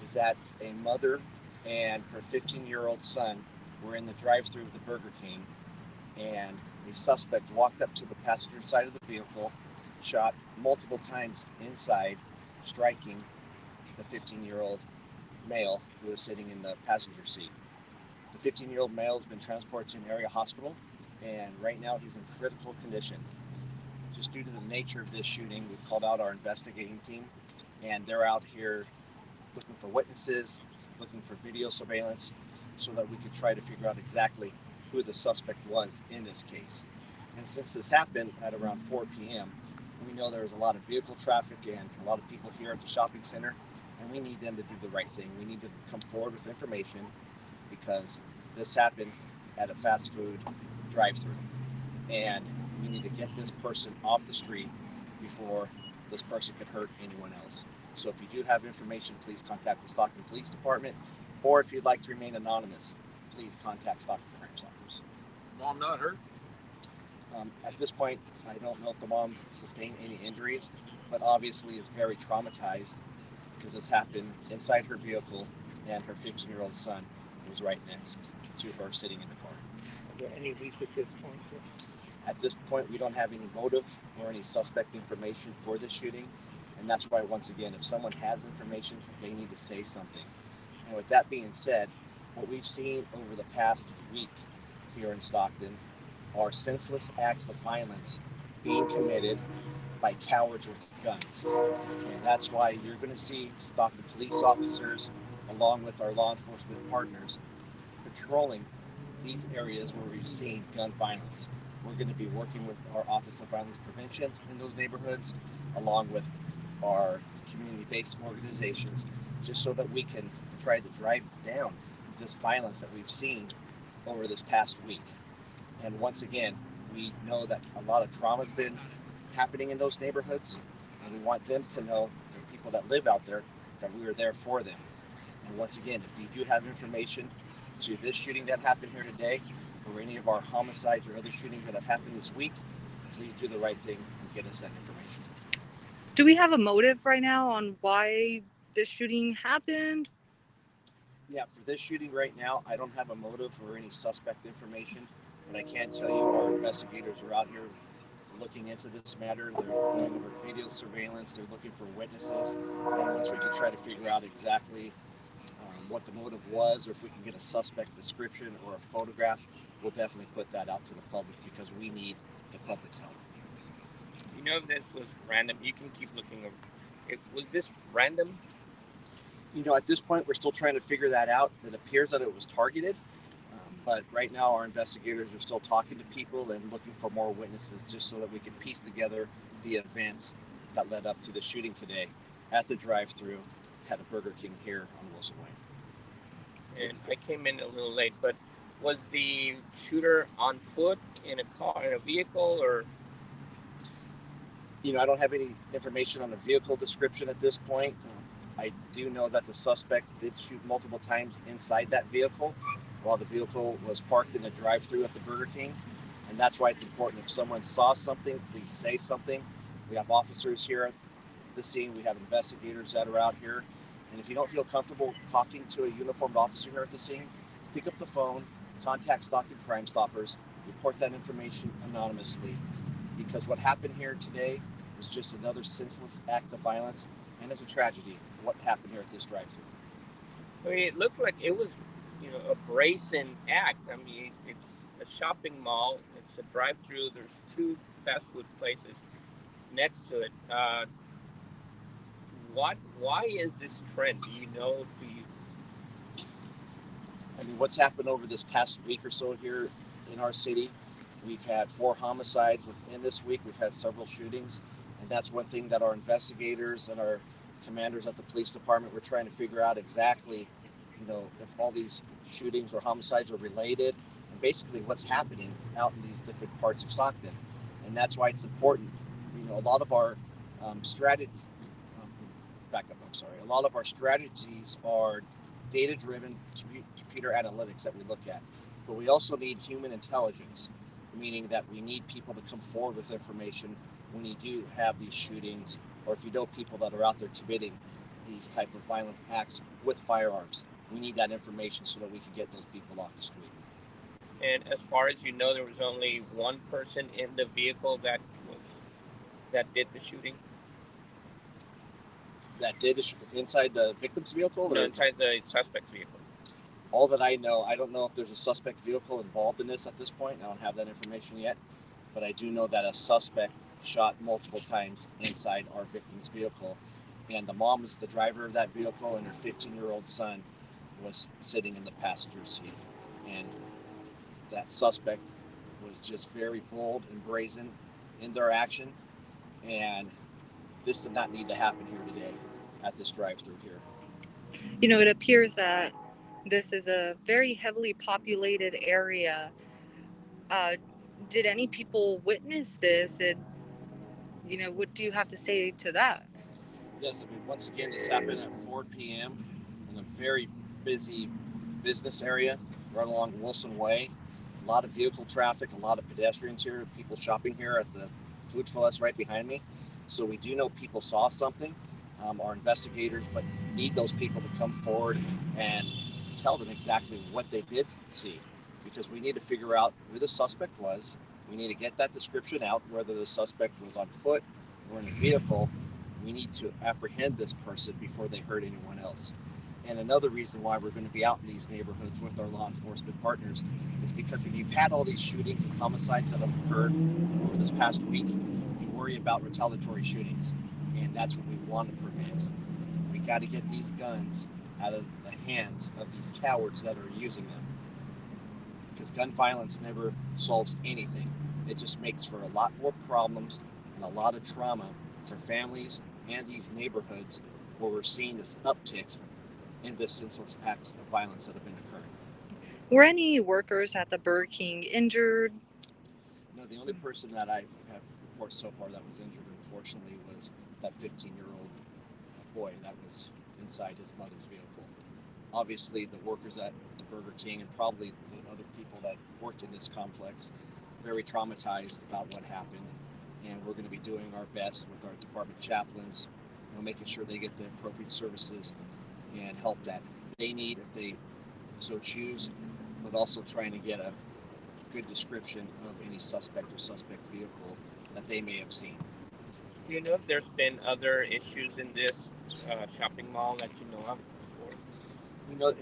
is that a mother and her 15-year-old son were in the drive-thru of the Burger King, and the suspect walked up to the passenger side of the vehicle, shot multiple times inside, striking the 15-year-old male who was sitting in the passenger seat. The 15-year-old male has been transported to an area hospital, and right now he's in critical condition. Just due to the nature of this shooting, we've called out our investigating team, and they're out here looking for witnesses, looking for video surveillance, so that we could try to figure out exactly who the suspect was in this case. And since this happened at around 4 p.m., we know there was a lot of vehicle traffic and a lot of people here at the shopping center, and we need them to do the right thing. We need to come forward with information because this happened at a fast food drive-thru, and we need to get this person off the street before this person could hurt anyone else. So if you do have information, please contact the Stockton Police Department, or if you'd like to remain anonymous, please contact Stockton Crime Stoppers. Mom not hurt? At this point, I don't know if the mom sustained any injuries, but obviously is very traumatized because this happened inside her vehicle, and her 15-year-old son was right next to her sitting in the car. Are there any leads at this point? At this point, we don't have any motive or any suspect information for this shooting, and that's why, once again, if someone has information, they need to say something. And with that being said, what we've seen over the past week here in Stockton are senseless acts of violence being committed by cowards with guns. And that's why you're going to see Stockton police officers, along with our law enforcement partners, patrolling these areas where we've seen gun violence. We're going to be working with our Office of Violence Prevention in those neighborhoods, along with our community-based organizations, just so that we can try to drive down this violence that we've seen over this past week. And once again, we know that a lot of trauma has been happening in those neighborhoods, and we want them to know, the people that live out there, that we are there for them. And once again, if you do have information to this shooting that happened here today, or any of our homicides or other shootings that have happened this week, please do the right thing and get us that information. Do we have a motive right now on why this shooting happened? Yeah, for this shooting right now, I don't have a motive or any suspect information, but I can tell you our investigators are out here looking into this matter. They're going over video surveillance. They're looking for witnesses. And once we can try to figure out exactly what the motive was, or if we can get a suspect description or a photograph, we'll definitely put that out to the public because we need the public's help. You know, if this was random, you can keep looking over. Was this random? You know, at this point, we're still trying to figure that out. It appears that it was targeted, but right now our investigators are still talking to people and looking for more witnesses just so that we can piece together the events that led up to the shooting today at the drive-thru at a Burger King here on Wilson Way. And I came in a little late, but was the shooter on foot, in a car, in a vehicle, or? You know, I don't have any information on the vehicle description at this point. I do know that the suspect did shoot multiple times inside that vehicle while the vehicle was parked in a drive-thru at the Burger King. And that's why it's important, if someone saw something, please say something. We have officers here at the scene. We have investigators that are out here. And if you don't feel comfortable talking to a uniformed officer here at the scene, pick up the phone, contact Stockton Crime Stoppers, report that information anonymously, because what happened here today was just another senseless act of violence, and it's a tragedy what happened here at this drive-thru. I mean, it looked like it was, you know, a brazen act. I mean, it's a shopping mall, it's a drive-thru, there's two fast food places next to it. Why is this trend? Do you know? I mean, what's happened over this past week or so here in our city? We've had 4 homicides within this week. We've had several shootings, and that's one thing that our investigators and our commanders at the police department were trying to figure out exactly, you know, if all these shootings or homicides are related, and basically what's happening out in these different parts of Stockton. And that's why it's important. You know, a lot of our a lot of our strategies are data-driven computer analytics that we look at, but we also need human intelligence, meaning that we need people to come forward with information when you do have these shootings, or if you know people that are out there committing these type of violent acts with firearms. We need that information so that we can get those people off the street. And as far as you know, there was only one person in the vehicle that did the shooting. That did inside the victim's vehicle? No, Or inside the suspect's vehicle. all that I know, I don't know if there's a suspect vehicle involved in this at this point. I don't have that information yet, but I do know that a suspect shot multiple times inside our victim's vehicle, and the mom is the driver of that vehicle, and her 15-year-old son was sitting in the passenger seat. And that suspect was just very bold and brazen in their action, and this did not need to happen here today at this drive-through here. You know, it appears that this is a very heavily populated area. Did any people witness this? And, you know, what do you have to say to that? Yes, I mean, once again, this happened at 4 p.m. in a very busy business area right along Wilson Way. A lot of vehicle traffic, a lot of pedestrians here, people shopping here at the Food Fest right behind me. So we do know people saw something. Our investigators, but need those people to come forward and tell them exactly what they did see, because we need to figure out who the suspect was. We need to get that description out, whether the suspect was on foot or in a vehicle. We need to apprehend this person before they hurt anyone else. And another reason why we're going to be out in these neighborhoods with our law enforcement partners is because when you've had all these shootings and homicides that have occurred over this past week, you worry about retaliatory shootings, and that's what we want to prevent. We got to get these guns out of the hands of these cowards that are using them, because gun violence never solves anything. It just makes for a lot more problems and a lot of trauma for families and these neighborhoods where we're seeing this uptick in the senseless acts of violence that have been occurring. Were any workers at the Burger King injured? No, the only person that I have reported so far that was injured, unfortunately, was that 15-year-old boy that was inside his mother's vehicle. Obviously, the workers at the Burger King and probably the other people that worked in this complex very traumatized about what happened, and we're going to be doing our best with our department chaplains, making sure they get the appropriate services and help that they need if they so choose, but also trying to get a good description of any suspect or suspect vehicle that they may have seen. Do you know if there's been other issues in this shopping mall that you know of before?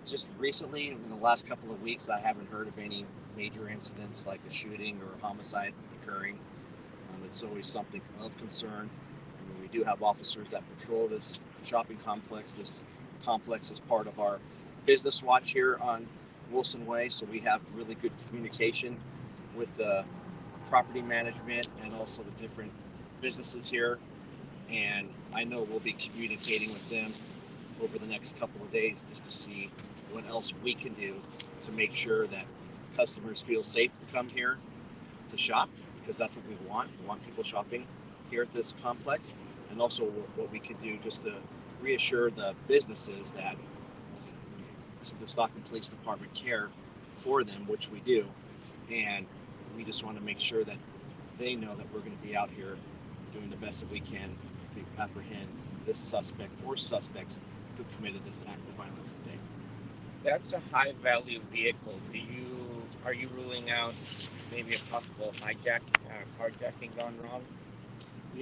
Just recently, in the last couple of weeks, I haven't heard of any major incidents like a shooting or a homicide occurring. It's always something of concern. We do have officers that patrol this shopping complex. This complex is part of our business watch here on Wilson Way, so we have really good communication with the property management and also the different businesses here, and I know we'll be communicating with them over the next couple of days just to see what else we can do to make sure that customers feel safe to come here to shop, because that's what we want. We want people shopping here at this complex, and also what we can do just to reassure the businesses that the Stockton Police Department care for them, which we do, and we just want to make sure that they know that we're going to be out here doing the best that we can to apprehend this suspect or suspects who committed this act of violence today. That's a high value vehicle. Are you ruling out maybe a possible carjacking gone wrong?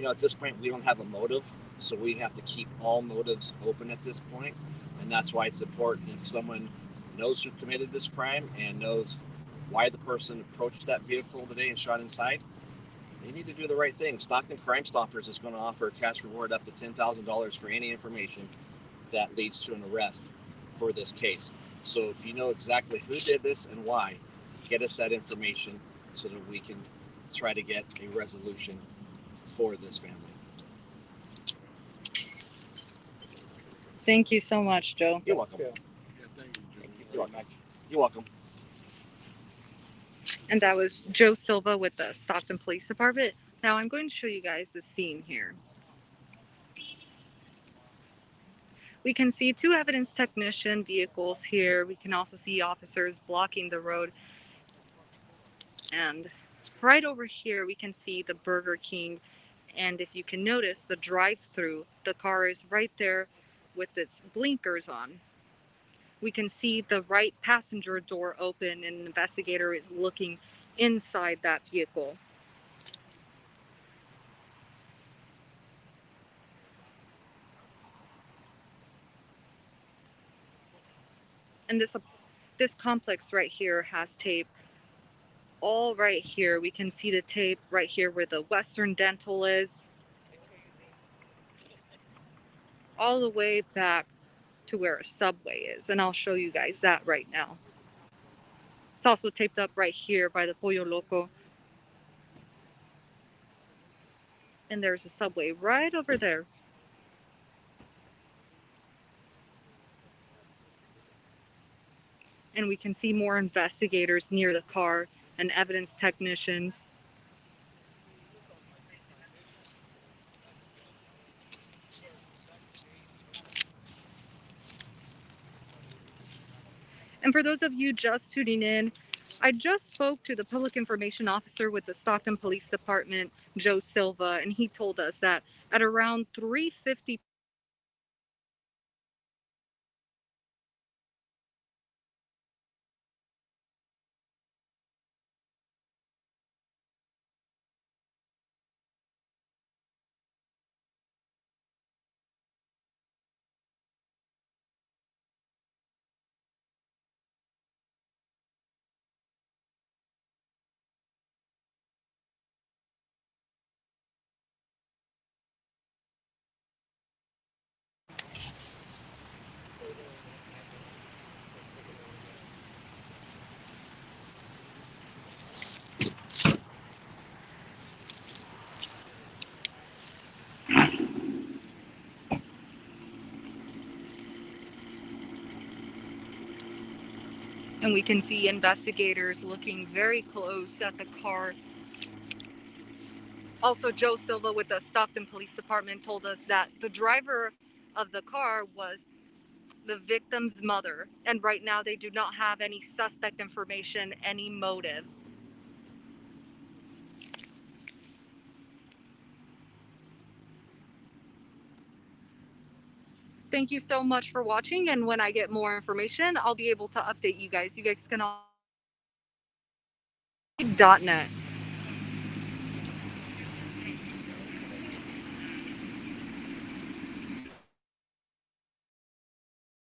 At this point, we don't have a motive, so we have to keep all motives open at this point, and that's why it's important if someone knows who committed this crime and knows why the person approached that vehicle today and shot inside, they need to do the right thing. Stockton Crime Stoppers is going to offer a cash reward up to $10,000 for any information that leads to an arrest for this case. So if you know exactly who did this and why, get us that information so that we can try to get a resolution for this family. Thank you so much, Joe. You're welcome. Yeah. Yeah, thank you, Joe. Thank you very much. You're welcome. And that was Joe Silva with the Stockton Police Department. Now I'm going to show you guys the scene here. We can see two evidence technician vehicles here. We can also see officers blocking the road. And right over here, we can see the Burger King. And if you can notice the drive-through, the car is right there with its blinkers on. We can see the right passenger door open, and an investigator is looking inside that vehicle. And this complex right here has tape all right here. We can see the tape right here where the Western Dental is, all the way back to where a Subway is, and I'll show you guys that right now. It's also taped up right here by the Pollo Loco, and there's a Subway right over there. And we can see more investigators near the car and evidence technicians. And for those of you just tuning in, I just spoke to the public information officer with the Stockton Police Department, Joe Silva, and he told us that at around 3:50 and we can see investigators looking very close at the car. Also, Joe Silva with the Stockton Police Department told us that the driver of the car was the victim's mother, and right now they do not have any suspect information, any motive. Thank you so much for watching, and when I get more information, I'll be able to update you guys. You guys can all .net.